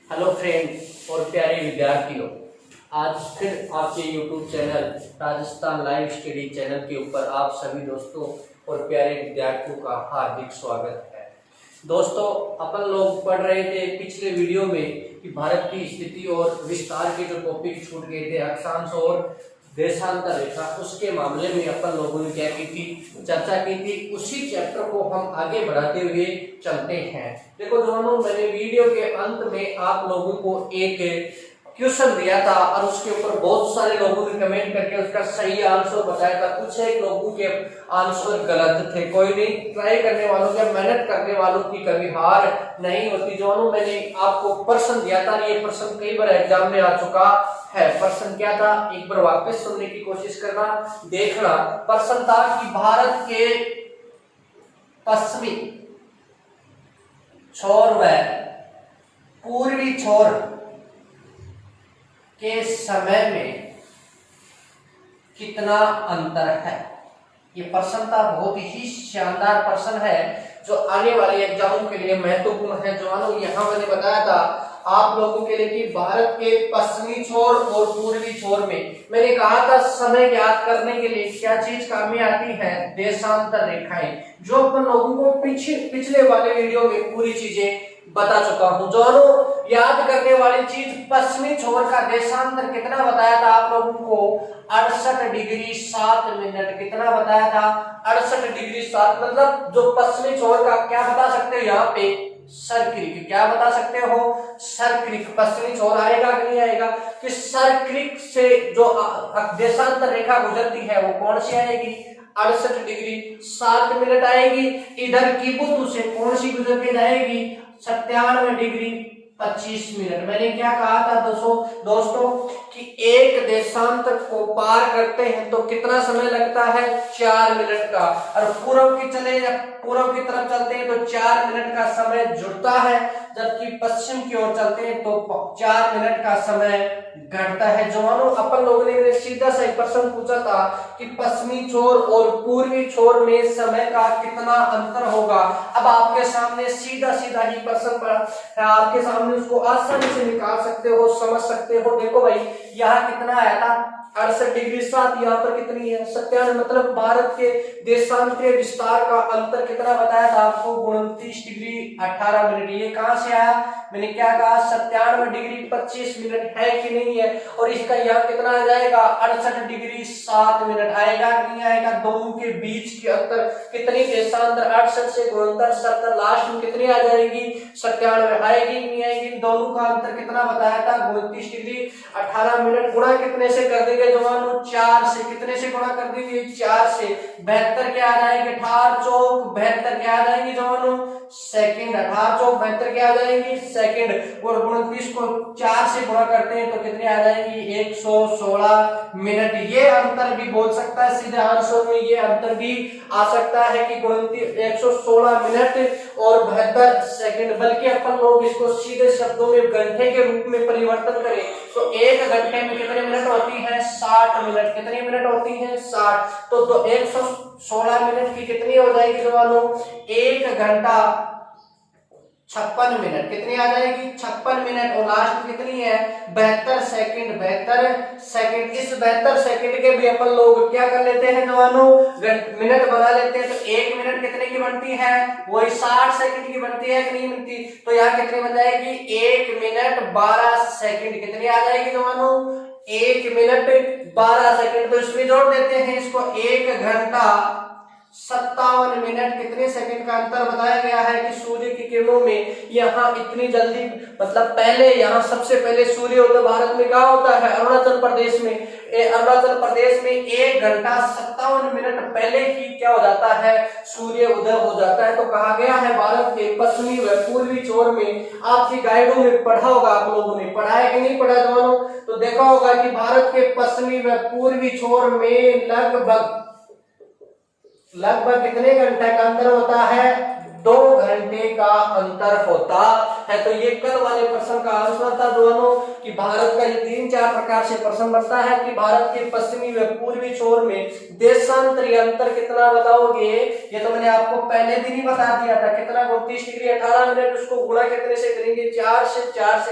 Hello friend और प्यारे विद्यार्थियों, आज फिर आपके YouTube channel Rajasthan live study channel के ऊपर आप सभी दोस्तों और प्यारे विद्यार्थियों का हार्दिक स्वागत है। दोस्तों, अपन लोग पढ़ रहे थे पिछले वीडियो में कि भारत की स्थिति और विस्तार के जो टॉपिक छूट गए थे, अक्षांश और देशांतर रेखा, उसके मामले में अपन लोगों ने क्या की थी, चर्चा की थी। उसी चैप्टर को हम आगे बढ़ाते हुए चलते हैं। देखो दोस्तों, मैंने वीडियो के अंत में आप लोगों को एक क्वेश्चन दिया था और उसके ऊपर बहुत सारे लोगों ने कमेंट करके उसका सही आंसर बताया था। कुछ एक लोगों के आंसर गलत थे। कोई नहीं, ट्राई करने वालों की, मेहनत करने वालों की कभी हार नहीं होती। जो मैंने आपको प्रश्न दिया था, ये प्रश्न कई बार एग्जाम में आ चुका है। प्रश्न क्या था, एक बार वापस सुनने की कोशिश करना, देखना। प्रश्न था कि भारत के पश्चिमी छोर व पूर्वी छोर के समय में कितना अंतर है। ये प्रश्न था, बहुत ही शानदार प्रश्न है जो आने वाले एग्जामों के लिए महत्वपूर्ण है। जो यहाँ मैंने बताया था आप लोगों के लिए कि भारत के पश्चिमी छोर और पूर्वी छोर में मैंने कहा था समय ज्ञात करने के लिए क्या चीज काम में आती है, देशांतर रेखाएं, जो अपन लोगों को पिछले वाले वीडियो में पूरी चीजें बता चुका हूं। जो याद करने वाली चीज, पश्चिमी छोर का देशांतर कितना बताया था आप लोगों को, 68 डिग्री 7 मिनट। कितना बताया था, 68 डिग्री 7। मतलब जो पश्चिमी छोर का क्या बता सकते हो यहाँ पे, सर्क्रिक। क्या बता सकते हो, सर्क्रिक। पश्चिमी छोर आएगा कि नहीं आएगा, कि सर्क्रिक से जो देशांतर रेखा गुजरती है वो कौन सी आएगी, 68 डिग्री 7 मिनट आएगी। इधर कीबुतु से कौन सी गुजर के जाएगी, 97 डिग्री 25 मिनट। मैंने क्या कहा था दोस्तों कि एक देशांतर को पार करते हैं तो कितना समय लगता है, 4 मिनट का। और पूर्व की तरफ चलते हैं तो 4 मिनट का समय जुड़ता है, जबकि पश्चिम की ओर चलते हैं तो 4 मिनट का समय घटता है। जवानों, अपन लोगों ने सीधा सा प्रश्न पूछा था कि पश्चिमी छोर और पूर्वी छोर में समय का कितना अंतर होगा। अब आपके सामने सीधा ही प्रश्न पर आपके सामने उसको आसानी से निकाल सकते हो, समझ सकते हो। देखो भाई, यहाँ कितना आया था, 68 डिग्री 7, यहाँ पर कितनी है, 97। मतलब भारत के देशांतरीय विस्तार का अंतर कितना बताया था आपको, 29 डिग्री 18 मिनट। ये कहां से आया, मैंने क्या कहा, 97 डिग्री 25 मिनट है कि नहीं है। और इसका यहाँ कितना आ जाएगा, 68 डिग्री 7 मिनट आएगा कि नहीं आएगा। दोनों के बीच की अंतर कितनी, देशांतर 68 से 69 70, लास्ट में कितनी आ जाएगी, 97 आएगी कि नहीं आएगी। दोनों का अंतर कितना बताया था, 29 डिग्री 18 मिनट। गुणा कितने से कर देंगे जवानों, 4 से। कितने से गुणा कर देंगे, 4 से। 72 क्या आ जाएंगे, 18 चौक 72 क्या आ जाएंगे जवानों, सेकंड। 18 चौक 72 क्या आ जाएंगी, सेकंड। और 29 को 4 से गुणा करते हैं तो कितने आ जाएंगी, 116 मिनट। ये अंतर भी बोल सकता है, सीधे आंसर में ये अंतर भी आ सकता है कि 116 मिनट और 72 सेकंड। बल्कि अपन लोग इसको सीधे शब्दों में घंटे के रूप में परिवर्तन करें तो एक घंटे में कितने मिनट होती है, 60 मिनट। कितनी मिनट होती है, 60। तो 116 मिनट की कितनी हो जाएगी जवानों, 1 घंटा 56 मिनट। कितनी आ जाएगी, 56 मिनट। और लास्ट में कितनी है, 72 सेकंड। 72 सेकंड। इस 72 सेकंड के भी अपन लोग क्या कर लेते हैं जवानों, मिनट बना लेते हैं। तो 1 मिनट कितने की बनती है, वही 60 सेकंड की बनती है कि नहीं बनती। तो यहाँ कितनी बन जाएगी, 1 मिनट 12 सेकंड। कितनी आ जाएगी जवानों, 1 मिनट 12 सेकंड। तो इसमें जोड़ देते हैं इसको, 1 घंटा 57 मिनट। कितने सेकंड का अंतर बताया गया है कि सूर्य की किरणों में यहाँ इतनी जल्दी, मतलब पहले यहाँ सबसे पहले सूर्योदय भारत में कहाँ होता है, अरुणाचल प्रदेश में। अरुणाचल प्रदेश में 1 घंटा 57 मिनट पहले ही क्या हो जाता है, सूर्य उदय हो जाता है। तो कहा गया है भारत के पश्चिमी व पूर्वी छोर में, आपकी गाइडों में पढ़ा होगा, आप लोगों ने पढ़ा है कि नहीं पढ़ा जवानों, तो देखा होगा कि भारत के पश्चिमी व पूर्वी छोर में लगभग कितने घंटे का अंतर होता है, 2 घंटे का अंतर होता है। तो ये कल वाले प्रश्न का आंसर था दोनों कि भारत का ये 3-4 प्रकार से प्रश्न बनता है कि भारत के पश्चिमी व पूर्वी छोर में देशांतरी अंतर कितना बताओगे। ये तो मैंने आपको पहले दिन ही बता दिया था कितना 29 डिग्री 18 मिनट, उसको गुणा कितने से करेंगे 4 से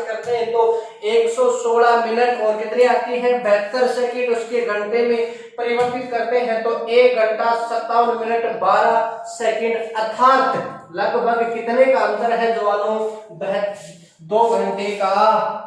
करते हैं तो 116 मिनट और कितनी आती है 72 सेकंड, उसके घंटे में परिवर्तित करते हैं तो 1 घंटा 57 मिनट 12 सेकंड, अर्थात लगभग कितने का अंतर है जवानों 2 घंटे का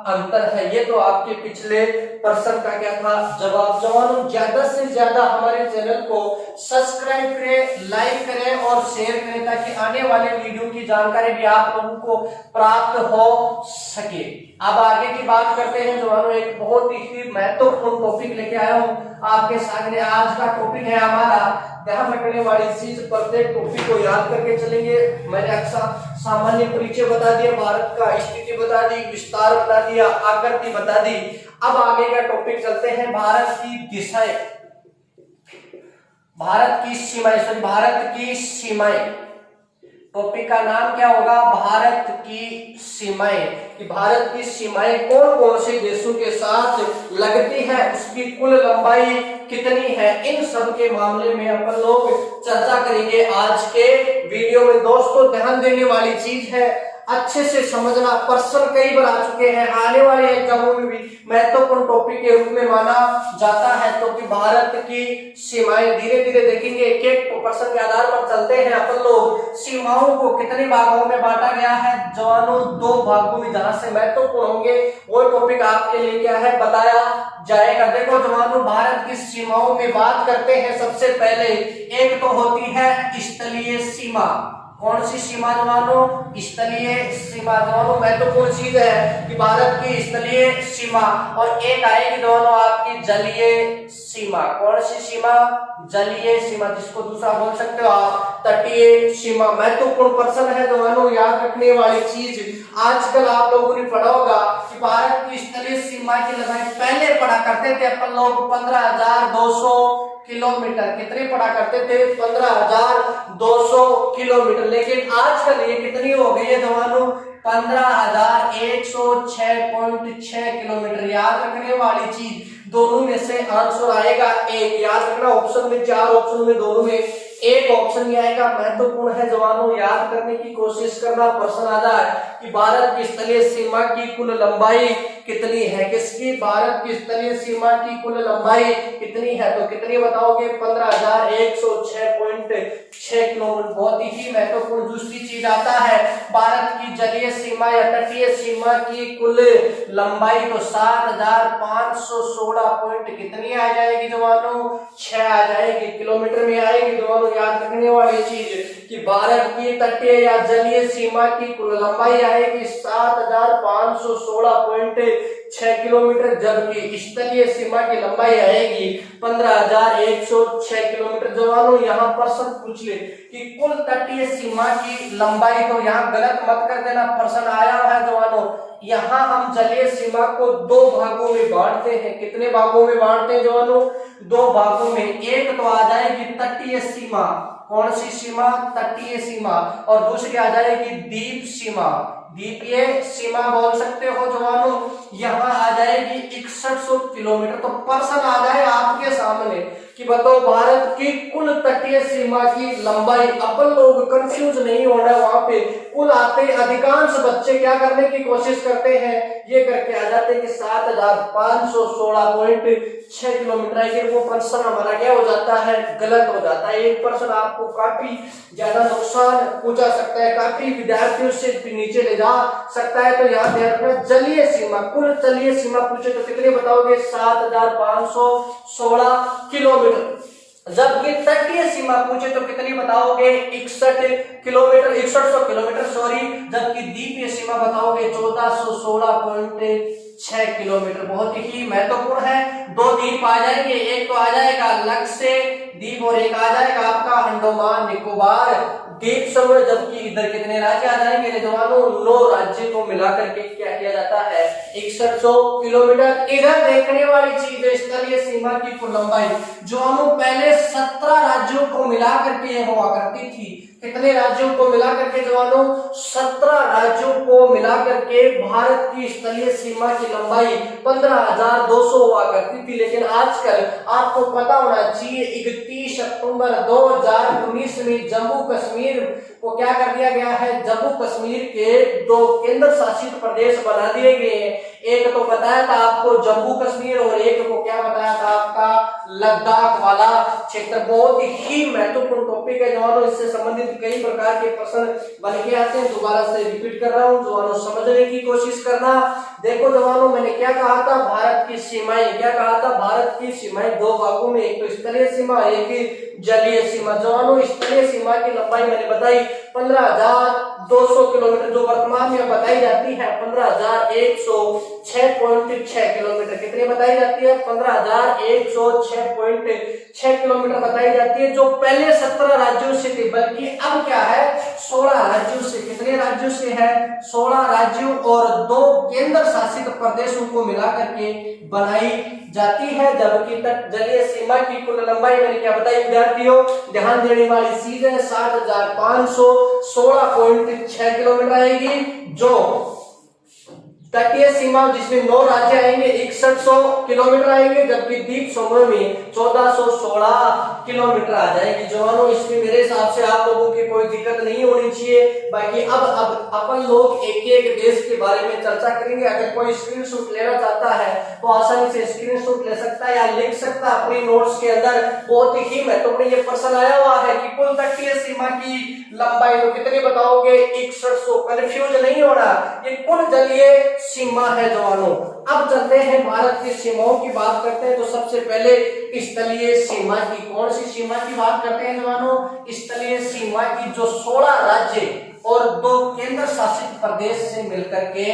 अंतर है। ये तो आपके पिछले प्रश्न का क्या था जवाब। जवानों ज्यादा से ज्यादा हमारे चैनल को सब्सक्राइब करें, लाइक करें और शेयर करें ताकि आने वाले वीडियो की जानकारी भी आप लोगों को प्राप्त हो सके। अब आगे की बात करते हैं जवानों, एक बहुत ही महत्वपूर्ण टॉपिक लेके आया हूँ आपके सामने। आज का टॉपिक है हमारा ध्यान रखने वाली चीज, प्रत्येक टॉपिक को याद करके चलेंगे। मैंने अक्सर सामान्य परिचय बता दिया, भारत का स्थिति बता दी, विस्तार बता दिया, आकृति बता दी। अब आगे का टॉपिक चलते हैं भारत की दिशाएं, भारत की सीमाएं। टॉपिक का नाम क्या होगा भारत की सीमाएं, कि भारत की सीमाएं कौन कौन से देशों के साथ लगती है, उसकी कुल लंबाई कितनी है, इन सब के मामले में अपन लोग चर्चा करेंगे आज के वीडियो में। दोस्तों ध्यान देने वाली चीज है, अच्छे से समझना, प्रश्न कई बार आ चुके हैं, आने वाले एग्जामों में भी महत्वपूर्ण टॉपिक के रूप में माना जाता है। तो कि भारत की सीमाएं धीरे धीरे देखेंगे, एक एक प्रश्न के आधार पर चलते हैं अपन लोग। सीमाओं को कितने भागों में बांटा गया है जवानों 2 भागों में, जहां से महत्वपूर्ण होंगे वो टॉपिक आपके लिए क्या है बताया जाएगा। देखो जवानों भारत की सीमाओं में बात करते हैं, सबसे पहले एक तो होती है स्थलीय सीमा। कौन सी सीमा जवानों स्थलीय सीमा। जवानों महत्वपूर्ण चीज है कि भारत की स्थलीय सीमा, और एक आएगी जवानों आपकी जलीय सीमा। कौन सी सीमा जलीय सीमा, जिसको दूसरा बोल सकते हो आप तटीय सीमा। महत्वपूर्ण प्रश्न है जवानों, याद रखने वाली चीज। आजकल आप लोगों ने पढ़ा होगा कि भारत की स्थलीय सीमा की लंबाई पहले पढ़ा करते थे अपन लोग 15,200 किलोमीटर। कितने पढ़ा करते थे 15,200 किलोमीटर, लेकिन आजकल ये कितनी हो गई है जवानों 15,106.6 किलोमीटर। याद रखने वाली चीज, दोनों में से आंसर आएगा एक। याद रखना, ऑप्शन में 4 ऑप्शन में दोनों में एक ऑप्शन ही आएगा। महत्वपूर्ण है जवानों, याद करने की कोशिश करना, प्रश्न आ जाए कि भारत की स्थलीय सीमा की कुल लंबाई कितनी है। किसकी, भारत की स्थलीय सीमा की कुल लंबाई कितनी है, तो कितनी बताओगे 15,106.6 किलोमीटर। बहुत ही महत्वपूर्ण दूसरी चीज आता है भारत की जलीय सीमा या तटीय सीमा की कुल लंबाई, तो 7,516 पॉइंट कितनी आ जाएगी जवानों 6 आ जाएगी, किलोमीटर में आएगी जवानों। याद रखने वाली चीज कि भारत की तटीय या जलीय सीमा की कुल लंबाई आएगी 7,516.6 किलोमीटर, जबकि स्थलीय सीमा की लंबाई आएगी 15,106 किलोमीटर। जवानों यहाँ प्रश्न पूछ ले कि कुल तटीय सीमा की लंबाई, तो यहाँ गलत मत कर देना, प्रश्न आया है जवानों। यहाँ हम जलीय सीमा को 2 भागों में बांटते हैं। कितने भागों में बांटते हैं जवानों 2 भागों में। एक तो आ जाएगी तटीय सीमा। कौन सी सीमा, तटीय सीमा, और दूसरी आ जाएगी द्वीप सीमा। द्वीपीय सीमा बोल सकते हो जवानों, यहाँ आ जाएगी 6100 किलोमीटर। तो प्रश्न आ जाए आपके सामने कि बताओ भारत की कुल तटीय सीमा की लंबाई। अपन लोग कंफ्यूज नहीं होना वहां पे, कुल आते अधिकांश बच्चे क्या करने की कोशिश करते हैं, ये करके आ जाते हैं कि 7,516.6 किलोमीटर है, कि वो प्रश्न हमारा क्या हो जाता है, गलत हो जाता है। एक प्रश्न आपको काफी ज्यादा नुकसान पहुंचा सकता है, काफी विद्यार्थियों से नीचे ले जा सकता है। तो यहाँ ध्यान रखना, जलीय सीमा, कुल जलीय सीमा पूछे तो कितने बताओगे 7,516 किलोमीटर, जबकि तटीय सीमा पूछे तो कितनी बताओगे 61 किलोमीटर, 6100 किलोमीटर सॉरी, जबकि द्वीपीय सीमा बताओगे 1416.6 किलोमीटर। बहुत ही महत्वपूर्ण है। 2 द्वीप आ जाएंगे, एक तो आ जाएगा लक्षद्वीप द्वीप और एक आ जाएगा आपका अंडमान निकोबार द्वीप समूह, जबकि इधर कितने राज्य आ जाएंगे जवानों 9 राज्य को मिलाकर के क्या किया जाता है 6100 किलोमीटर। इधर देखने वाली चीज है स्थलीय सीमा की कुल लंबाई। जवानों पहले 17 राज्यों को मिलाकर के हुआ करती थी, कितने राज्यों को मिला करके जवानों, 17 राज्यों को मिला करके भारत की स्थलीय सीमा की लंबाई 15,200 हुआ करती थी। लेकिन आजकल आपको पता होना चाहिए 31 अक्टूबर 2019 में जम्मू कश्मीर को क्या कर दिया गया है, जम्मू कश्मीर के 2 केंद्र शासित प्रदेश बना दिए गए हैं। एक तो बताया था आपको जम्मू कश्मीर और एक को क्या बताया था आपका लद्दाख वाला क्षेत्र। बहुत ही महत्वपूर्ण टॉपिक है जवानों, इससे संबंधित कई प्रकार के प्रश्न बन के आते हैं। दोबारा से रिपीट कर रहा हूं जवानों, समझने की कोशिश करना। देखो जवानों, मैंने क्या कहा था, भारत की सीमाएं, क्या कहा था, भारत की सीमाएं 2 भागों में, एक तो स्थलीय सीमा, एक जलीय सीमा। जवानों, स्थलीय सीमा की लंबाई मैंने बताई 15,200 किलोमीटर, जो वर्तमान में बताई जाती है 15,106.6 किलोमीटर। कितनी बताई जाती है, 15,106.6 किलोमीटर बताई जाती है, जो पहले 17 राज्यों से थी, बल्कि अब क्या है 16 राज्यों से। कितने राज्यों से है, 16 राज्यों और 2 केंद्र शासित प्रदेशों को मिलाकर के बनाई जाती है। जबकि तट जलीय सीमा की कुल लंबाई मैंने क्या बताई विद्यार्थियों, ध्यान देने वाली चीज है 60,516.6 किलोमीटर आएगी। जो तटीय सीमा जिसमें 9 राज्य आएंगे 6100 किलोमीटर आएंगे, जबकि द्वीप समूह में 1416 किलोमीटर आ जाएगी। जवानों, इसमें मेरे हिसाब से आप लोगों की कोई दिक्कत नहीं होनी चाहिए। बाकी अब अपन लोग एक एक देश के बारे में चर्चा करेंगे। अगर कोई स्क्रीनशॉट लेना चाहता है तो आसानी से स्क्रीनशॉट ले सकता है या लिख सकता है अपनी नोट्स के अंदर। बहुत ही महत्वपूर्ण ये प्रश्न आया हुआ है कि कुल तटीय सीमा की लंबाई तो कितनी बताओगे, 6100। कंफ्यूज नहीं होना, ये कुल जलीय सीमा है जवानों। अब चलते हैं भारत की सीमाओं की बात करते हैं। तो सबसे पहले स्थलीय सीमा की, कौन सी सीमा की बात करते हैं जवानों, स्थलीय सीमा की, जो 16 राज्य और 2 केंद्र शासित प्रदेश से मिलकर के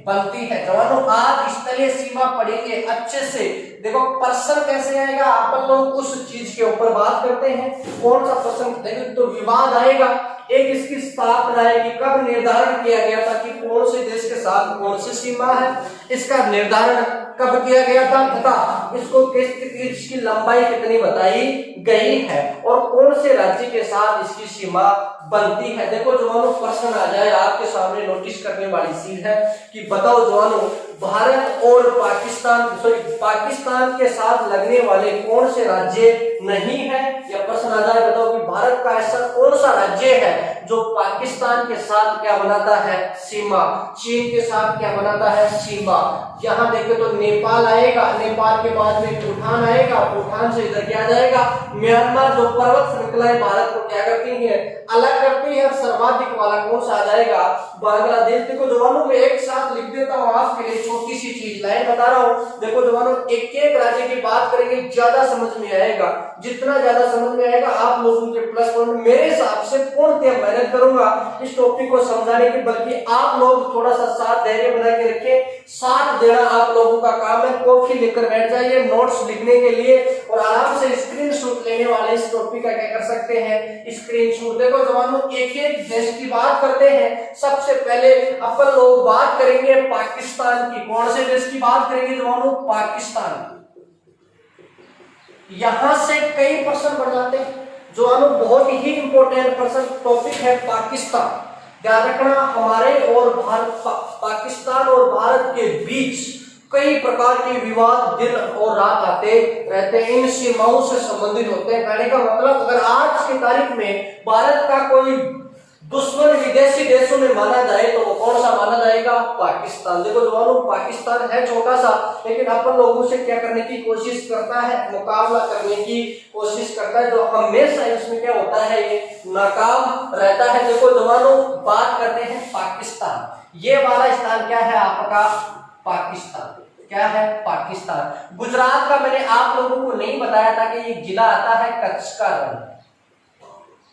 बनती है। जवानों, आज स्थलीय सीमा पढ़ेंगे अच्छे से। देखो प्रश्न कैसे आएगा, अपन लोग उस चीज के ऊपर बात करते हैं। कौन सा प्रश्न, देखो तो विवाद आएगा। एक इसकी स्थापना आएगी, कब निर्धारण किया गया था कि कौन से देश के साथ कौन सी सीमा है, इसका निर्धारण कब किया गया था, तथा इसको इसकी लंबाई कितनी बताई गई है, और कौन से राज्य के साथ इसकी सीमा बनती है। देखो जवानों, प्रश्न आ जाए आपके सामने, नोटिस करने वाली चीज है कि बताओ जवानों, भारत और पाकिस्तान के साथ लगने वाले कौन से राज्य नहीं है। या प्रश्न आ जाए, बताओ कि भारत का ऐसा कौन सा राज्य है जो पाकिस्तान के साथ क्या बनाता है, सीमा, चीन के साथ क्या बनाता है, सीमा। यहाँ देखे तो नेपाल आएगा, नेपाल के बाद में भूटान आएगा, भूटान से इधर क्या जाएगा, म्यांमार। जो पर्वत श्रृंखला है भारत को क्या करती है, अलग करती है। सर्वाधिक वाला कौन सा आ जाएगा, बांग्लादेश। देखो जवानों, मैं एक साथ लिख देता हूँ आपके लिए, छोटी सी चीज लाइन बता रहा हूँ। देखो जवानों, एक एक राज्य की बात करेंगे, ज्यादा समझ में आएगा। जितना ज्यादा समझ में आएगा आप लोगों के प्लस पॉइंट। मेरे हिसाब से पूर्णतः मेहनत करूंगा इस टॉपिक को समझाने की, बल्कि आप लोग थोड़ा सा साथ धैर्य बना के रखें। साथ देना आप लोगों का काम है। कॉपी लेकर बैठ जाइए नोट्स लिखने के लिए, और आराम से स्क्रीनशॉट लेने वाले इस टॉपिक का क्या कर सकते हैं, स्क्रीनशॉट। देखो जवानों, एक एक देश की बात करते हैं। सबसे पहले अपन लोग बात करेंगे पाकिस्तान की। कौन से देश की बात करेंगे जवानों, पाकिस्तान। यहां से कई प्रश्न बढ़ जाते हैं जवानों, बहुत ही इंपॉर्टेंट प्रश्न टॉपिक है पाकिस्तान। ध्यान रखना, हमारे और पाकिस्तान और भारत के बीच कई प्रकार के विवाद दिन और रात आते रहते हैं, इन सीमाओं से संबंधित होते हैं। कहने का मतलब, अगर आज की तारीख में भारत का कोई दुश्मन विदेशी देशों में माना जाए तो वो कौन सा माना जाएगा, पाकिस्तान। देखो जवानों, पाकिस्तान है छोटा सा, लेकिन अपन लोगों से क्या करने की कोशिश करता है, मुकाबला करने की कोशिश करता है, जो हमेशा इसमें क्या होता है, ये नाकाम रहता है। देखो जवानों, बात करते हैं पाकिस्तान। ये वाला स्थान क्या है आपका, पाकिस्तान। क्या है, पाकिस्तान। गुजरात का मैंने आप लोगों को नहीं बताया था कि ये जिला आता है कच्छ का रण।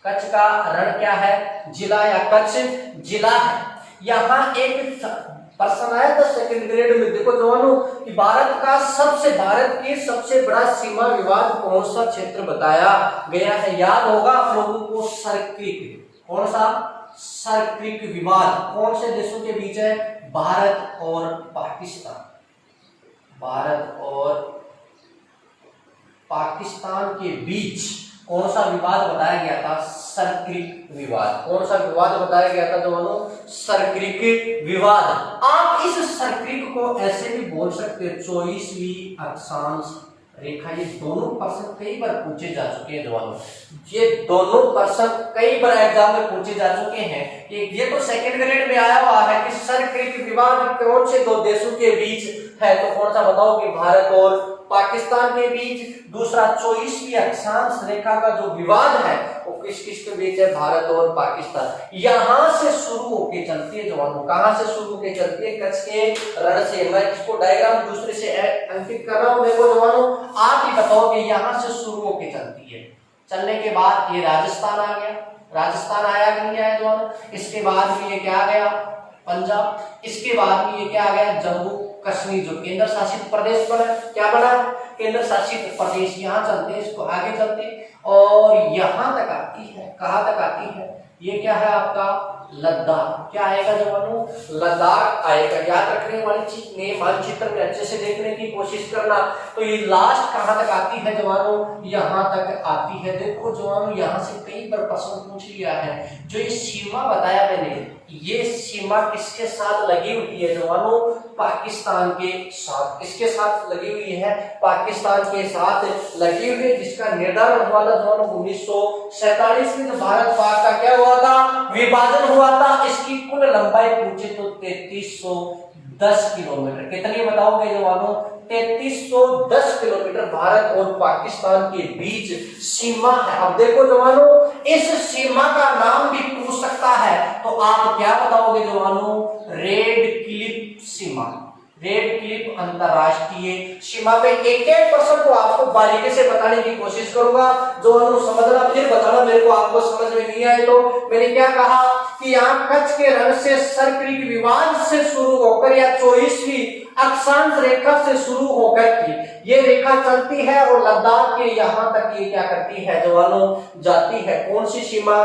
कच्छ का रण क्या है, जिला, या कच्छ जिला है। यहाँ एक प्रश्न आया था सेकंड ग्रेड में। देखो जवानों, कि भारत की सबसे बड़ा सीमा विवाद कौन सा क्षेत्र बताया गया है। याद होगा आप लोगों को, सर्क्रिक। कौन सा, सर्क्रिक विवाद। कौन से देशों के बीच है, भारत और पाकिस्तान। भारत और पाकिस्तान के बीच कौन सा विवाद बताया गया था? सर्क्रिक विवाद। कौन सा विवाद बताया गया था जवानों? सर्क्रिक विवाद। आप इस सर्क्रिक को ऐसे भी बोल सकते हैं 24वीं अक्षांश रेखा। ये दोनों प्रश्न कई बार पूछे जा चुके हैं जवानों, ये दोनों प्रश्न कई बार एग्जाम में पूछे जा चुके हैं। ये तो सेकंड ग्रेड में आया हुआ है कि सर्क्रिक विवाद कौन से दो देशों के बीच है, तो कौन सा बताओ कि भारत और पाकिस्तान के बीच। दूसरा 24वीं अक्षांश रेखा का जो विवाद है वो किस किस के बीच है? भारत और पाकिस्तान। यहां से शुरू होके चलती है जवानों, कहां से शुरू होके चलती है? कच्छ के रण से। मैं इसको डायग्राम दूसरे से अंकित कर रहा हूं, देखो जवानों, आप ही बताओ कि यहां से शुरू होके चलती है। चलने के बाद ये राजस्थान आ गया, राजस्थान आया कि नहीं आया जवानों? इसके बाद में ये क्या आ गया? पंजाब। इसके बाद में ये क्या आ गया? जम्मू कश्मीर, जो केंद्र शासित प्रदेश बना। क्या बना? केंद्र शासित प्रदेश। यहाँ चलते हैं, इसको आगे चलते और यहां तक आती है। कहां तक आती है? ये क्या है आपका? लद्दाख। क्या आएगा जवानों? लद्दाख आएगा। याद रखने वाली चीज ने मानचित्र में अच्छे से देखने की कोशिश करना। तो ये लास्ट कहां तक आती है जवानों? यहां तक आती है। देखो जवानों, यहां से कई बार प्रश्न पूछ लिया है। जो ये सीमा बताया मैंने, ये सीमा किसके साथ लगी हुई है जवानों? पाकिस्तान के साथ। किसके साथ लगी हुई है? पाकिस्तान के साथ लगी हुई है, जिसका निर्धारण हुआ था जवानों 1947 में, जब भारत पाक का क्या हुआ था? विभाजन हुआ था। इसकी कुल लंबाई पूछे तो 3310 किलोमीटर। कितनी बताओगे जवानों? 3310 किलोमीटर भारत और पाकिस्तान के बीच सीमा है। अब देखो जवानों, इस सीमा का नाम भी पूछ सकता है, तो आप क्या बताओगे जवानों? रेड क्लिफ सीमा। रेड क्लिफ अंतरराष्ट्रीय सीमा पे एक एक प्रश्न को आपको बारीकी से बताने की कोशिश करूंगा। जो समझना फिर बताना, मेरे को आपको समझ में नहीं आए तो। मैंने क्या कहा कि यहाँ कच्छ के रण से सर्क्रिक विवाद से शुरू होकर या 24वीं अक्षांश रेखा से शुरू होकर की ये रेखा चलती है और लद्दाख के यहां तक ये क्या करती है जवानों? जाती है। कौन सी सीमा?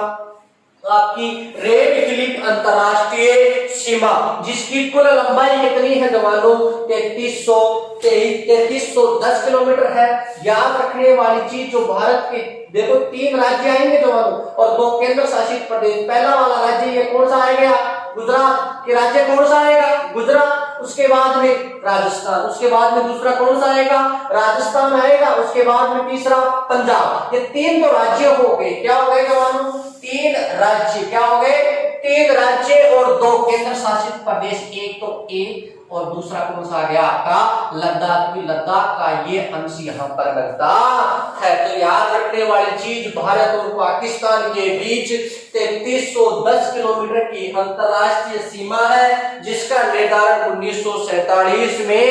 आपकी रेड क्लिफ अंतरराष्ट्रीय सीमा, जिसकी कुल लंबाई कितनी है जवानों? 3310 किलोमीटर है। याद रखने वाली चीज, जो भारत के देखो 3 राज्य आएंगे जवानों और 2 केंद्र शासित प्रदेश। पहला वाला राज्य ये कौन सा आएगा? गुजरात। के राज्य कौन सा आएगा? गुजरात। उसके बाद में राजस्थान। उसके बाद में दूसरा कौन सा आएगा? राजस्थान आएगा। उसके बाद में तीसरा पंजाब। ये 3 तो राज्य हो गए। क्या हो गए जवानों? 3 राज्य। क्या हो गए? 3 राज्य और 2 केंद्र शासित प्रदेश। एक तो एक और दूसरा कौन सा आ गया आपका? लद्दाख। भी लद्दाख का ये अंश यहाँ पर लगता है। तो याद रखने वाली चीज, भारत और पाकिस्तान के बीच 3310 किलोमीटर की अंतरराष्ट्रीय सीमा है, जिसका निर्धारण 1947 में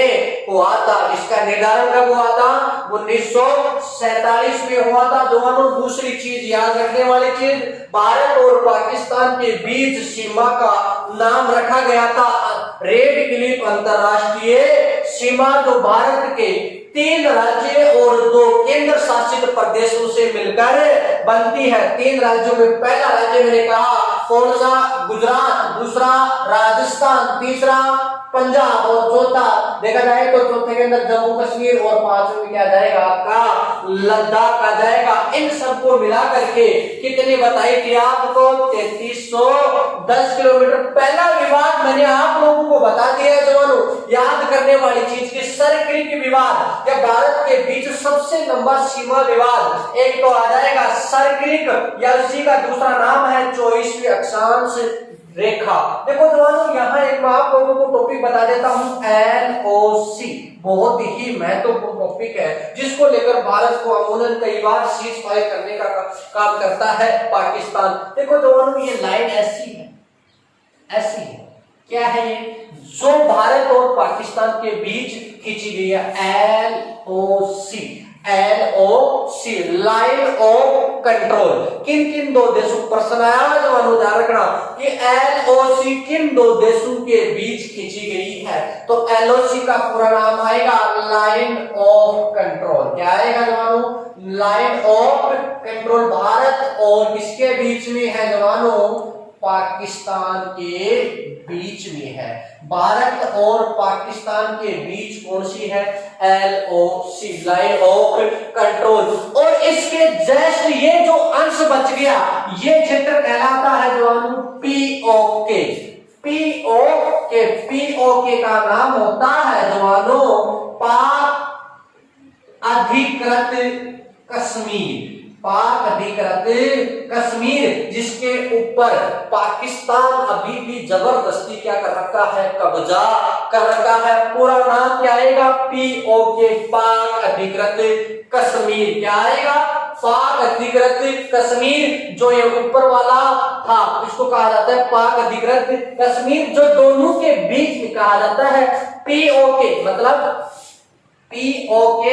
हुआ था। इसका निर्धारण कब हुआ था? 1947 में हुआ था दोनों। दूसरी चीज याद रखने वाली चीज, भारत और पाकिस्तान के बीच सीमा का नाम रखा गया था रेड क्लिफ अंतरराष्ट्रीय सीमा, जो भारत के 3 राज्य और 2 केंद्र शासित प्रदेशों से मिलकर बनती है। 3 राज्यों में पहला राज्य मैंने कहा कौन सा? गुजरात। दूसरा राजस्थान। तीसरा पंजाब और चौथा देखा जाए तो चौथे के अंदर जम्मू कश्मीर और 5वें में क्या जाएगा आपका? लद्दाख आ जाएगा। इन सबको मिला करके कितने बताई थी आपको? 3310 किलोमीटर। पहला विवाद मैंने आप लोगों को बता दिया जवानों। याद करने वाली चीज की सर्क्रिक विवाद या भारत के बीच सबसे लंबा सीमा विवाद एक तो आ जाएगा सर्क्रिक, या उसी का दूसरा नाम है 24वीं अक्षांश रेखा। देखो जवानों, यहाँ एक मैं आप लोगों को टॉपिक बता देता हूँ, LOC। बहुत ही महत्वपूर्ण टॉपिक है, जिसको लेकर भारत को अमूमन कई बार सीज फायर करने का काम करता है पाकिस्तान। देखो जवानों, ये लाइन ऐसी है, ऐसी है। क्या है ये? जो भारत और पाकिस्तान के बीच खींची गई है। LOC। LOC, line of control. किन किन 2 देशों? प्रश्न आया जवानों, ध्यान रखना कि LOC किन 2 देशों के बीच खींची गई है। तो LOC का पूरा नाम आएगा लाइन ऑफ कंट्रोल। क्या आएगा जवानों? Line of control. भारत और किसके बीच में है जवानों? पाकिस्तान के बीच में है। भारत और पाकिस्तान के बीच कौन सी है? LOC, line of control. और इसके जस्ट ये जो अंश बच गया ये क्षेत्र कहलाता है जवानों POK। POK का नाम होता है जवानों पाक अधिकृत कश्मीर। पाक अधिकृत कश्मीर, जिसके ऊपर पाकिस्तान अभी भी जबरदस्ती क्या कर रखा है? कब्जा कर रखा है। पूरा नाम क्या आएगा? POK, पाक अधिकृत कश्मीर। क्या आएगा? पाक अधिकृत कश्मीर। जो ये ऊपर वाला था इसको कहा जाता है पाक अधिकृत कश्मीर, जो दोनों के बीच में कहा जाता है POK। मतलब POK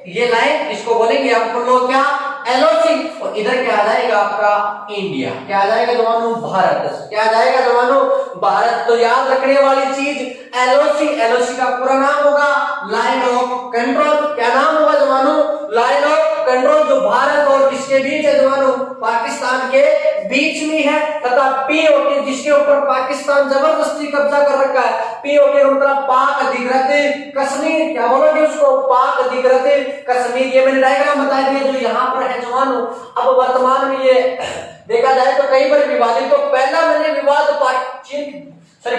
ये लाइन इसको बोलेंगे हम लोग क्या? LOC। और इधर क्या आ जाएगा आपका? इंडिया। क्या आ जाएगा जवानों? भारत। क्या आ जाएगा जवानों? भारत। तो याद रखने वाली चीज LOC। LOC का पूरा नाम होगा लाइन ऑफ कंट्रोल। क्या नाम होगा जवानों? लाइन ऑफ कंट्रोल, जो भारत और किसके बीच है जवानों? पाकिस्तान के बीच में है। तथा POK जिसके ऊपर पाकिस्तान जबरदस्ती कब्जा कर रखा है, POK मतलब पाक अधिकृत कश्मीर। क्या बोलोगे उसको? पाक अधिकृत कश्मीर। ये मैंने डायग्राम बता दिया जो यहाँ पर है जवानों। अब वर्तमान में ये देखा जाए तो कई बार विवादित। तो पहला मैंने विवाद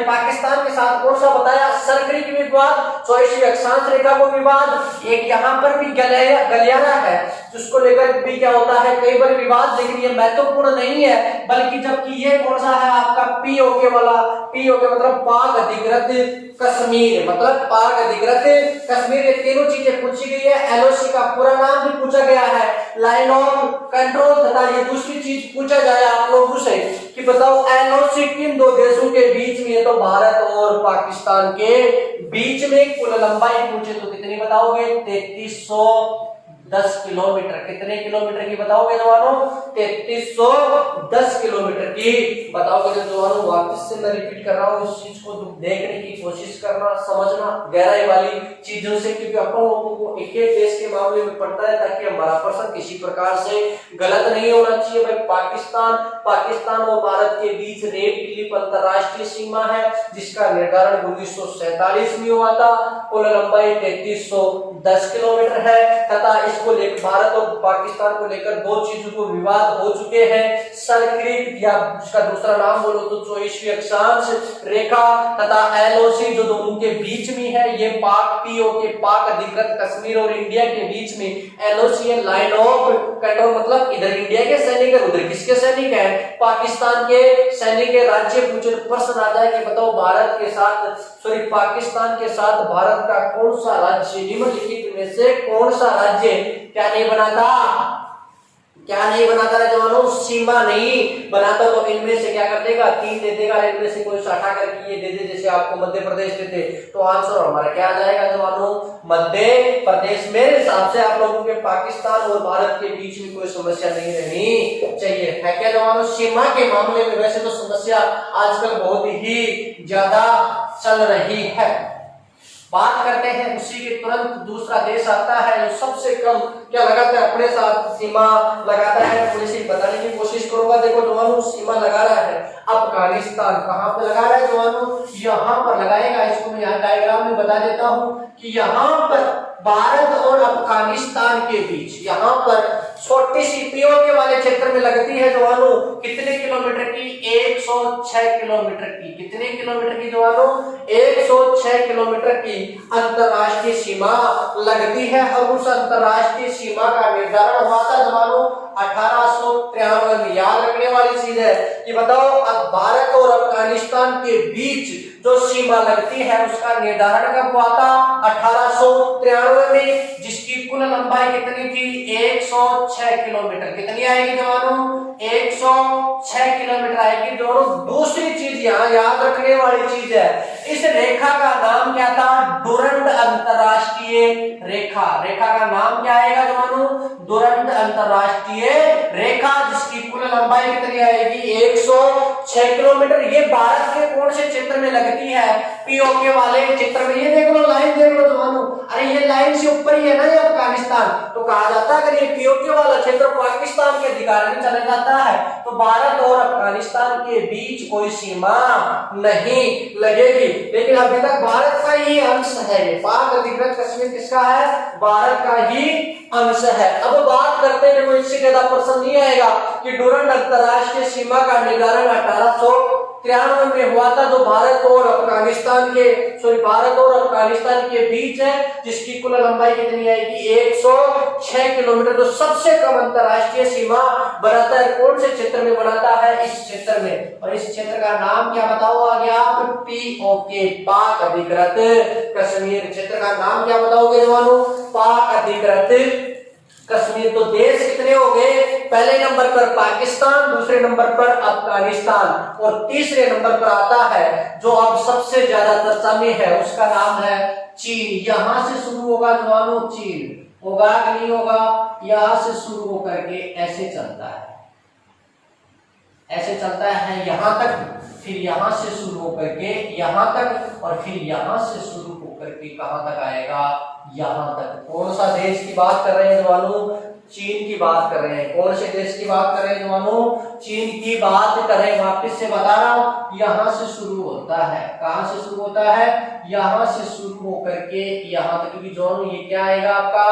पाकिस्तान के साथ कौन सा बताया? सरक्रिक विवाद, 24वीं अक्षांश रेखा को विवाद। एक यहाँ पर भी गलियारा है जिसको लेकर भी क्या होता है कई बार विवाद, लेकिन ये महत्वपूर्ण नहीं है। बल्कि जबकि ये कौन सा है आपका? POK वाला। POK मतलब पाक अधिकृत कश्मीर। मतलब पाक अधिकृत कश्मीर। ये तीनों चीजें पूछी गई है। LOC का पूरा नाम भी पूछा गया है लाइन ऑफ कंट्रोल। तथा ये दूसरी चीज पूछा जाए आप लोगों से कि बताओ LOC किन दो देशों के बीच में? तो भारत और पाकिस्तान के बीच में। कुल लंबाई पूछे तो कितनी बताओगे? 3310 किलोमीटर। कितने किलोमीटर की बताओगे जवानों? 3310 किलोमीटर की बताओगे जवानों। वापस से मैं रिपीट कर रहा हूँ इस चीज को देखने की कोशिश करना, समझना गहराई वाली चीजों से, क्योंकि अपन लोगों को एक एक देश के मामले में पढ़ता है ताकि हमारा प्रश्न किसी प्रकार से गलत नहीं होना चाहिए। भाई पाकिस्तान और भारत के बीच रेड क्लिफ अंतरराष्ट्रीय सीमा है जिसका निर्धारण 1947 में हुआ था। कुल लंबाई 3310 किलोमीटर है। तथा इसको लेकर भारत और पाकिस्तान को लेकर दो चीजों को विवाद हो चुके हैं। सरक्रिक या उसका दूसरा नाम बोलो तो 24वीं अक्षांश रेखा, तथा LOC जो दोनों के बीच में है। ये POK पाक अधिकृत कश्मीर और इंडिया के बीच में LOC है लाइन ऑफ कंट्रोल। मतलब इधर इंडिया के सैनिक है, उधर किसके सैनिक है? पाकिस्तान के सैनिक है। राज्य पूछे प्रश्न आ जाए कि बताओ भारत के साथ पाकिस्तान के साथ भारत का कौन सा राज्य निम्नलिखित में से कौन सा राज्य क्या नहीं बनाता? क्या नहीं बनाता है जवानों? सीमा नहीं बनाता। तो इनमें से क्या कर देगा? 3 दे देगा। इनमें से कोई हटा करके ये दे दे, जैसे आपको मध्य प्रदेश देते तो आंसर हमारा क्या आ जाएगा जवानों? मध्य प्रदेश। मेरे हिसाब से आप लोगों के पाकिस्तान और भारत के बीच में कोई समस्या नहीं रहनी चाहिए, है क्या जवानों? सीमा के मामले में वैसे तो समस्या आजकल बहुत ही ज्यादा चल रही है। बात करते हैं उसी के तुरंत दूसरा देश आता है जो सबसे कम क्या लगाता है? अपने साथ सीमा लगाता है। थोड़ी सी बताने की कोशिश करूंगा। देखो जवानों सीमा लगा रहा है अफगानिस्तान। कहां पे लगा रहा है जवानों? यहां पर लगाएगा। इसको मैं यहाँ डायग्राम में बता देता हूं कि यहां पर भारत और अफगानिस्तान के बीच यहां पर छोटी सी POK वाले क्षेत्र में लगती है जवानों। कितने किलोमीटर की? 106 किलोमीटर की। कितने किलोमीटर की जवानों? 106 किलोमीटर की अंतरराष्ट्रीय सीमा लगती है। और उस अंतरराष्ट्रीय सीमा का निर्धारण हुआ था जवानों 1893 में। याद रखने वाली चीज है कि बताओ अब भारत और अफगानिस्तान के बीच जो सीमा लगती है उसका निर्धारण कब हुआ था? 1893 में, जिसकी कुल लंबाई कितनी थी? 106 किलोमीटर। कितनी आएगी जवानों? 106 किलोमीटर आएगी। दोनों दूसरी चीज यहाँ याद रखने वाली चीज है, इस रेखा का नाम क्या था? डुरंड अंतरराष्ट्रीय रेखा। रेखा का नाम क्या आएगा जवानों? डुरंड अंतरराष्ट्रीय रेखा, जिसकी कुल लंबाई कितनी आएगी? 106 किलोमीटर। ये भारत के कौन से क्षेत्र में लगती है? POK वाले क्षेत्र में। ये देख लो लाइन देख लो जवानों। अरे ये लाइन से ऊपर ही है ना ये अफगानिस्तान। तो कहा जाता है अगर ये POK वाला क्षेत्र पाकिस्तान के अधिकार में चला जाता है तो भारत और अफगानिस्तान के बीच कोई सीमा नहीं लगेगी। लेकिन अभी तक भारत का ही अंश है, पाक अधिकृत कश्मीर किसका है? भारत का ही अंश है। अब बात करते हैं, देखो इससे ज्यादा प्रश्न नहीं आएगा कि डूरंड अंतरराष्ट्रीय सीमा का निर्धारण 1893 में हुआ था, जो भारत और अफगानिस्तान के बीच है, जिसकी कुल लंबाई कितनी आएगी? 106 किलोमीटर। जो सबसे कम अंतरराष्ट्रीय सीमा बनाता है, कौन से क्षेत्र में बनाता है? इस क्षेत्र में। और इस क्षेत्र का नाम क्या बताओगे आप? POK, पाक अधिकृत कश्मीर। क्षेत्र का नाम क्या बताओगे जवानों? पाक अधिकृत कश्मीर। तो देश कितने हो गए? पहले नंबर पर पाकिस्तान, दूसरे नंबर पर अफगानिस्तान, और तीसरे नंबर पर आता है जो अब सबसे ज्यादा चर्चा में है, उसका नाम है चीन। यहां से शुरू होगा जवानों चीन, होगा कि नहीं होगा? यहां से शुरू होकर के ऐसे चलता है, ऐसे चलता है यहां तक, फिर यहां से शुरू होकर के यहां तक, और फिर यहां से शुरू होकर के कहां तक आएगा? यहां तक। कौन सा देश की बात कर रहे हैं जवानों? चीन की बात कर रहे हैं। कौन से देश की बात कर रहे हैं जवानों? चीन की बात कर रहे हैं। वापिस से बता रहा हूं, यहां से शुरू होता है। कहां से शुरू होता है? यहां से शुरू होकर के यहां तक। क्योंकि जवानों ये क्या आएगा आपका?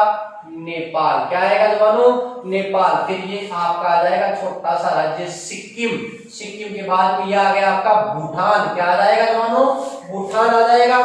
नेपाल। क्या आएगा जवानों? नेपाल। फिर ये आपका आ जाएगा छोटा सा राज्य सिक्किम। सिक्किम के बाद में ये आ गया आपका भूटान। क्या आ जाएगा जवानों? भूटान आ जाएगा।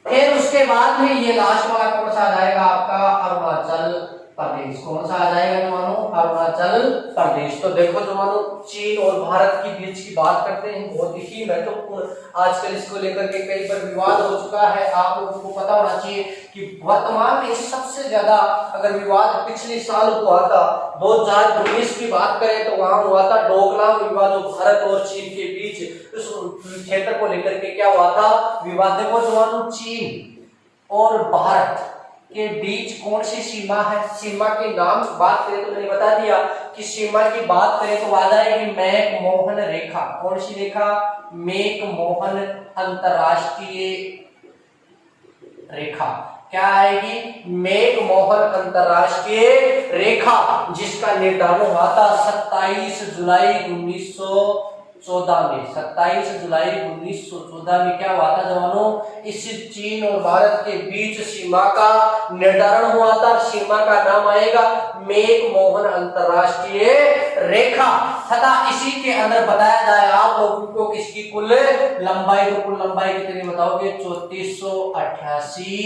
फिर उसके बाद में ये लास्ट वाला कौन सा आ जाएगा आपका? अरुणाचल प्रदेश। कौन सा आ जाएगा जवानों? अरुणाचल प्रदेश। तो देखो जवानों, चीन और भारत के बीच की बात करते हैं, बहुत ही महत्वपूर्ण। आजकल इसको लेकर के कई बार विवाद हो चुका है। आप लोगों को पता होना चाहिए कि वर्तमान में सबसे ज्यादा अगर विवाद पिछले साल हुआ था, 2019 की बात करें तो वहां हुआ था डोकलाम विवाद, जो भारत और चीन के बीच उस क्षेत्र को लेकर के क्या हुआ था? विवाद। देखो जवानों, चीन और भारत के बीच कौन सी सीमा है? सीमा के नाम बात करें तो मैंने बता दिया कि सीमा की बात करें तो आ जाएगी मैकमोहन रेखा। कौन सी रेखा? मैकमोहन अंतरराष्ट्रीय रेखा। क्या आएगी? मैकमोहन अंतरराष्ट्रीय रेखा, जिसका निर्धारण हुआ था 27 जुलाई 1914 में। 27 जुलाई 1914 में क्या हुआ था जवानों? इस चीन और भारत के बीच सीमा का निर्धारण हुआ था। सीमा का नाम आएगा मैकमोहन अंतरराष्ट्रीय रेखा। तथा इसी के अंदर बताया जाए आप लोगों को किसकी कुल लंबाई। तो कुल लंबाई कितनी बताओगे? 3488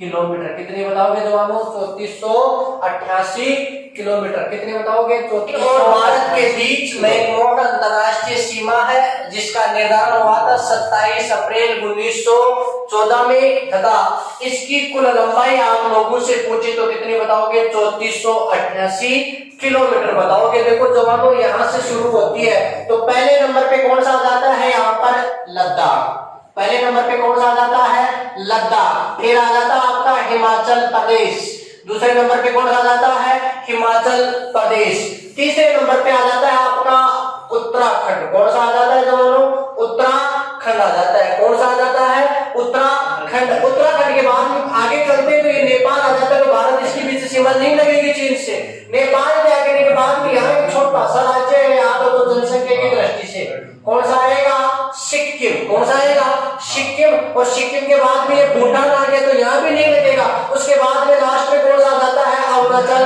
किलोमीटर। कितनी बताओगे जवानों? 3488 किलोमीटर। कितने बताओगे? 34। और भारत के बीच मैकमोहन अंतरराष्ट्रीय सीमा है, जिसका निर्धारण हुआ था 27 अप्रैल 1914 में। तथा इसकी कुल लंबाई आप लोगों से पूछे तो कितनी बताओगे? 3488 किलोमीटर बताओगे। देखो जवानों, यहां से शुरू होती है तो पहले नंबर पे कौन सा आ जाता है? यहाँ पर लद्दाख। पहले नंबर पे कौन सा आ जाता है? लद्दाख। फिर आ जाता है आपका हिमाचल प्रदेश। दूसरे नंबर पे कौन सा आ जाता है? हिमाचल प्रदेश। तीसरे नंबर पे आ जाता है आपका उत्तराखंड। कौन सा आ जाता है जवानों? उत्तराखंड आ जाता है। कौन सा आ जाता है? उत्तराखंड। उत्तराखंड के बाद आगे चलते तो ये नेपाल आ जाता है। तो भारत इसके बीच सीमा नहीं लगेगी चीन से। नेपाल के आगे के बाद में यहाँ एक छोटा सा राज्य है, यहाँ तो जनसंख्या की दृष्टि से कौन सा आएगा? सिक्किम। कौन सा आएगा? सिक्किम। और सिक्किम के बाद में ये भूटान आ गया, तो यहाँ भी नहीं लगेगा। उसके बाद में लास्ट में कौन सा आ जाता है? अरुणाचल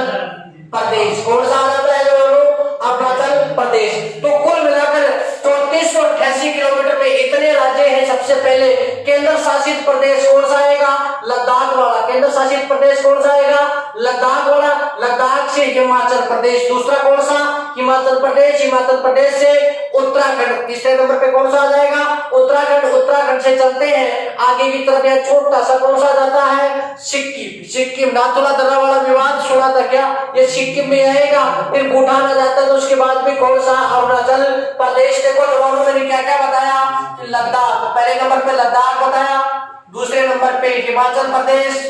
प्रदेश। कौन सा आ जाता है जवानों? अरुणाचल प्रदेश। तो कुल मिलाकर 3488 किलोमीटर में इतने राज्य हैं। सबसे पहले केंद्र शासित प्रदेश कौन सा आएगा? लद्दाख वाला। केंद्र शासित प्रदेश कौन सा आएगा? लद्दाख वाला। लद्दाख से हिमाचल प्रदेश। दूसरा कौन सा? हिमाचल प्रदेश। हिमाचल प्रदेश से उत्तराखंड। तीसरे नंबर पे कौन सा आ जाएगा? उत्तराखंड। उत्तराखंड से चलते हैं आगे की तरफ, यह छोटा सा कौन सा जाता है? सिक्किम। सिक्किम नाथुला दर्रा वाला विवाद सुना था क्या? ये सिक्किम में आएगा। फिर भूटान आ जाता है, तो उसके बाद में कौन सा? अरुणाचल प्रदेश। देखो जवानों, मैंने क्या क्या बताया? लद्दाख। पहले नंबर पे लद्दाख बताया, दूसरे नंबर पे हिमाचल प्रदेश,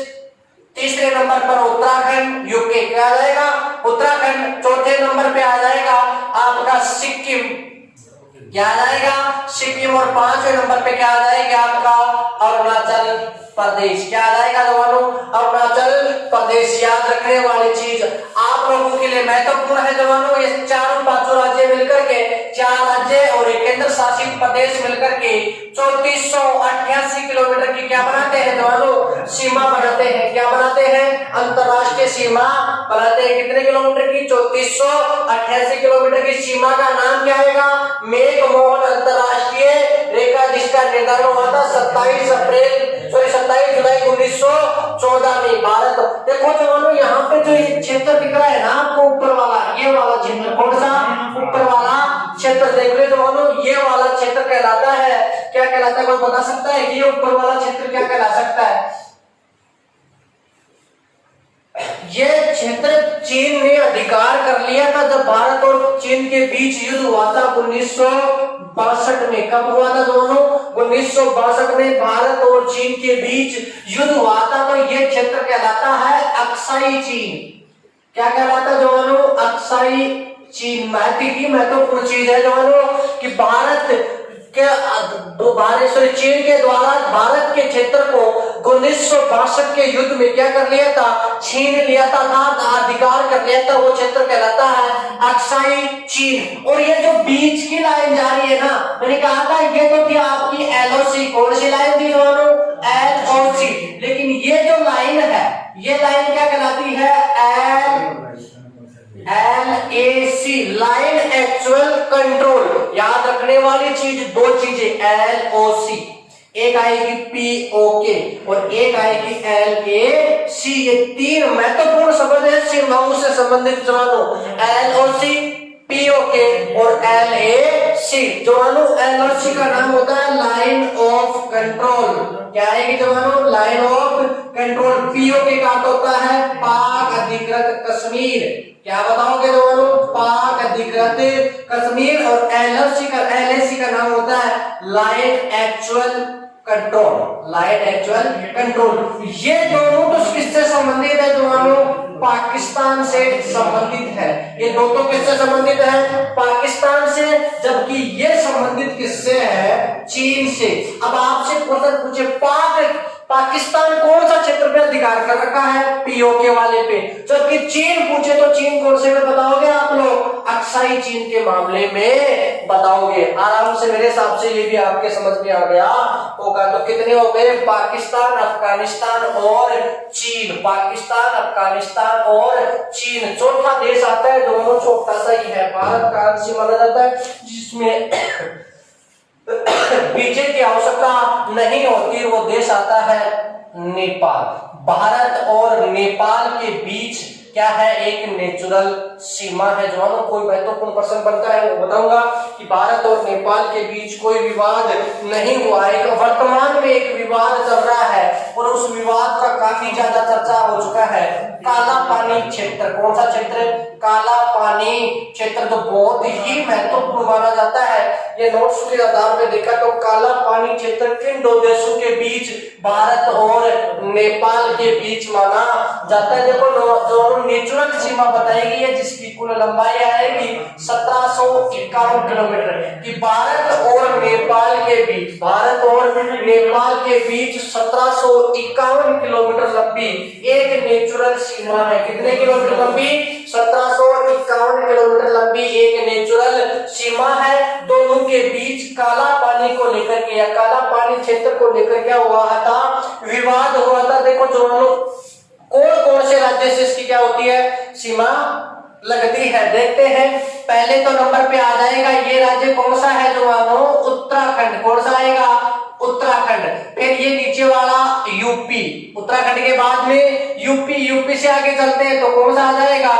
तीसरे नंबर पर उत्तराखंड यूके। क्या आ जाएगा? उत्तराखंड। चौथे नंबर पे आ जाएगा आपका सिक्किम। क्या आ जाएगा? सिक्किम। और पांचवें नंबर पे क्या आ जाएगा आपका? अरुणाचल प्रदेश। क्या आ जाएगा जवानों? अरुणाचल प्रदेश। याद रखने वाली चीज आप लोगों के लिए महत्वपूर्ण है जवानों, ये चारों पांचों राज्य मिलकर के, 4 राज्य और एक केंद्र शासित प्रदेश मिलकर के 3488 किलोमीटर की क्या बनाते हैं जवानों, सीमा बनाते हैं। क्या बनाते हैं, अंतरराष्ट्रीय सीमा बनाते हैं। कितने किलोमीटर की, 3488 किलोमीटर की सीमा का नाम क्या आएगा, मैक-मोहन अंतरराष्ट्रीय रेखा, जिसका निर्धारण हुआ था 27 जुलाई 1914 में। भारत देखो जवानों, यहाँ पे जो ये क्षेत्र दिख रहा है ना आपको, ऊपर वाला, ये वाला क्षेत्र, कौन सा, ऊपर वाला क्षेत्र देख रहे जवानों, ये वाला क्षेत्र कहलाता है, क्या कहलाता है, कोई बता सकता है कि ये ऊपर वाला क्षेत्र क्या कहला सकता है? ये क्षेत्र चीन ने अधिकार कर लिया था जब भारत और चीन के बीच युद्ध हुआ था 1962 में। कब हुआ था दोनों, 1962 में भारत और चीन के बीच युद्ध हुआ था। तो ये क्षेत्र कहलाता है अक्साई चीन। क्या कहलाता है जवानों, अक्साई चीन। महत्वपूर्ण चीज है जवानों कि चीन के द्वारा भारत के क्षेत्र को 1962 के युद्ध में क्या कर लिया था, छीन लिया था, अधिकार कर लिया था। वो क्षेत्र कहलाता है अक्साई चीन। और ये जो बीच की लाइन जा रही है ना, मैंने कहा था ये तो थी आपकी एलओसी। कौन सी लाइन थी दोनों, एलओसी। लेकिन ये जो लाइन है, ये लाइन क्या कहलाती है, LAC, लाइन एक्चुअल कंट्रोल। याद रखने वाली चीज, दो चीजें, LOC, एक आएगी POK और एक आएगी LAC। ये 3 महत्वपूर्ण शब्द है सीमाओं से संबंधित जवानों, LOC, POK और LAC। जवानों LOC का नाम होता है लाइन ऑफ कंट्रोल। क्या आएगी जवानों, लाइन ऑफ कंट्रोल। POK का अर्थ होता है पाक अधिकृत कश्मीर। क्या बताओगे जवानों, पाक अधिकृत कश्मीर। और LAC का नाम होता है line actual control, line actual control. ये दोनों तो किससे संबंधित है जवानों, पाकिस्तान से संबंधित है। ये दोनों किससे संबंधित है, पाकिस्तान से, जबकि ये संबंधित किससे है, चीन से। अब आपसे प्रश्न पूछे, पाकिस्तान कौन सा क्षेत्र पे अधिकार कर रखा है, POK वाले पे। जबकि चीन पूछे तो चीन कौन से में बताओगे आप लोग, अक्साई चीन के मामले में बताओगे। आराम से, मेरे हिसाब से ये भी आपके समझ में आ गया होगा। तो कितने हो गए, पाकिस्तान, अफगानिस्तान और चीन। पाकिस्तान, अफगानिस्तान और चीन। चौथा देश आता है, दोनों छोटा सा ही है, भारत का अंश माना जाता है, जिसमें वीजे की आवश्यकता नहीं होती। वो देश आता है नेपाल। भारत और नेपाल के बीच क्या है, एक नेचुरल सीमा है जवानों। कोई महत्वपूर्ण प्रश्न बनता है वो बताऊंगा कि भारत और नेपाल के बीच कोई विवाद नहीं हुआ है। वर्तमान में एक विवाद चल रहा है और उस विवाद का काफी ज्यादा चर्चा हो चुका है, काला पानी क्षेत्र। कौन सा क्षेत्र, काला पानी क्षेत्र। तो बहुत ही महत्वपूर्ण माना जाता है। ये नोट्स के आधार पर देखा तो काला पानी क्षेत्र किन दो देशों के बीच, भारत और नेपाल के बीच माना जाता है। देखो दोनों नेचुरल सीमा बताई गई है, जिसकी कुल लंबाई आएगी 1751 किलोमीटर की। भारत और नेपाल के बीच, भारत और नेपाल के बीच 1751 किलोमीटर लंबी एक नेचुरल सीमा है। कितने किलोमीटर लंबी, 1751 किलोमीटर लंबी एक नेचुरल सीमा है। दोनों के बीच काला पानी को लेकर के, या काला पानी क्षेत्र को लेकर क्या हुआ था, विवाद हुआ था। देखो जवानों, कौन कौन से राज्य से इसकी क्या होती है, सीमा लगती है, देखते हैं। पहले तो नंबर पे आ जाएगा, ये राज्य कौन सा है जवानों, उत्तराखंड। कौन सा आएगा, उत्तराखंड। फिर ये नीचे वाला यूपी, उत्तराखंड के बाद में यूपी से आगे चलते हैं तो कौन सा आ जाएगा,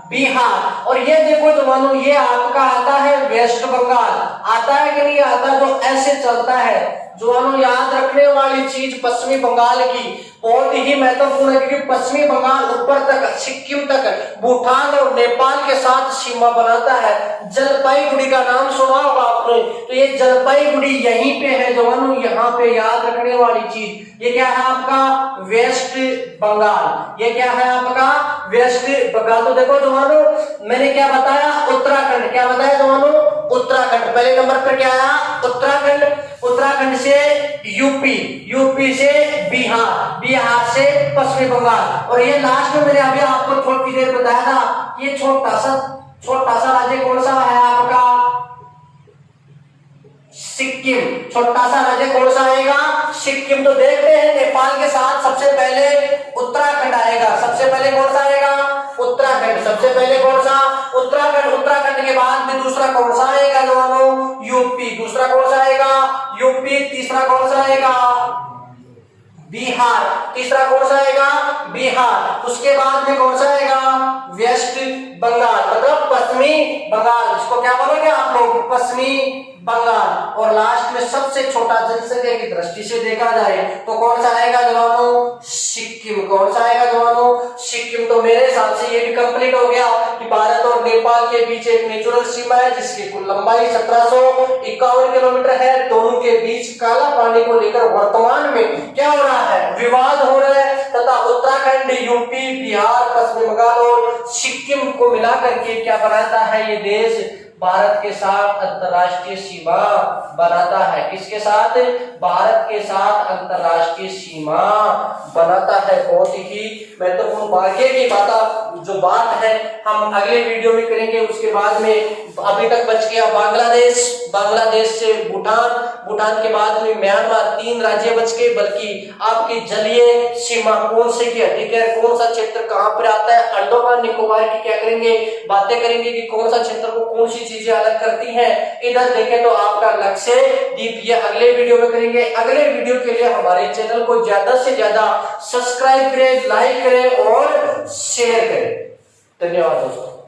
बिहार। और ये देखो जवानों, ये आपका आता है वेस्ट बंगाल। आता है कि नहीं आता, जो ऐसे चलता है जवानों। याद रखने वाली चीज पश्चिमी बंगाल की बहुत ही महत्वपूर्ण है, क्योंकि पश्चिमी बंगाल ऊपर तक, सिक्किम तक, भूटान और नेपाल के साथ सीमा बनाता है। जलपाईगुड़ी का नाम सुना होगा आपने, तो ये जलपाईगुड़ी यहीं पे है जवानों। यहाँ पे याद रखने वाली चीज, ये क्या है आपका, वेस्ट बंगाल। ये क्या है आपका, वेस्ट बंगाल। तो देखो जवानों, मैंने क्या बताया, उत्तराखंड। क्या बताया जवानों, उत्तराखंड। पहले नंबर पर क्या आया, उत्तराखंड। उत्तराखंड से यूपी, यूपी से बिहार, बिहार से पश्चिमी बंगाल। और ये लास्ट में मैंने अभी आपको थोड़ी देर बताया था, ये छोटा सा राज्य कौन सा है आपका, सिक्किम। छोटा सा राज्य कौन सा आएगा, सिक्किम। तो देखते हैं, नेपाल के साथ सबसे पहले उत्तराखंड आएगा। सबसे पहले कौन सा आएगा, उत्तराखंड। सबसे पहले कौन सा, उत्तराखंड। उत्तराखंड के बाद में दूसरा कौन सा आएगा जवानों, यूपी। दूसरा कौन सा आएगा, यूपी। तीसरा कौन सा आएगा, बिहार। तीसरा कौन सा आएगा, बिहार। उसके बाद में कौन सा आएगा, वेस्ट बंगाल, मतलब पश्चिमी बंगाल। इसको क्या बोलोगे आप लोग, पश्चिमी बंगाल। और लास्ट में सबसे छोटा जनसंख्या की दृष्टि से देखा जाए तो कौन सा आएगा जवानों, सिक्किम। कौन सा आएगा जवानों, सिक्किम। तो मेरे हिसाब से ये भी कंप्लीट हो गया कि भारत और नेपाल के बीच एक नेचुरल सीमा है जिसकी कुल लंबाई 1751 किलोमीटर है। दोनों के बीच काला पानी को लेकर वर्तमान में क्या हो रहा है, विवाद हो रहा है। तथा उत्तराखंड, यूपी, बिहार, पश्चिम बंगाल और सिक्किम को मिलाकर के क्या बनाता है ये देश, भारत के साथ अंतरराष्ट्रीय सीमा बनाता है। किसके साथ, भारत के साथ अंतरराष्ट्रीय सीमा बनाता है। बहुत ही महत्वपूर्ण भाग्य की बात है, हम अगले वीडियो में करेंगे। उसके बाद में अभी तक बच गया बांग्लादेश, बांग्लादेश से भूटान, भूटान के बाद में म्यांमार। 3 राज्य बच गए। बल्कि आपकी जलीय सीमा कौन से की अधिकार, कौन सा क्षेत्र कहां पर आता है, अंडमान निकोबार की क्या करेंगे, बातें करेंगे कि कौन सा क्षेत्र को कौन सी चीजें अलग करती हैं। इधर देखें तो आपका लक्ष्य द्वीप, ये अगले वीडियो में करेंगे। अगले वीडियो के लिए हमारे चैनल को ज्यादा से ज्यादा सब्सक्राइब करें, लाइक करें और शेयर करें। धन्यवाद दोस्तों।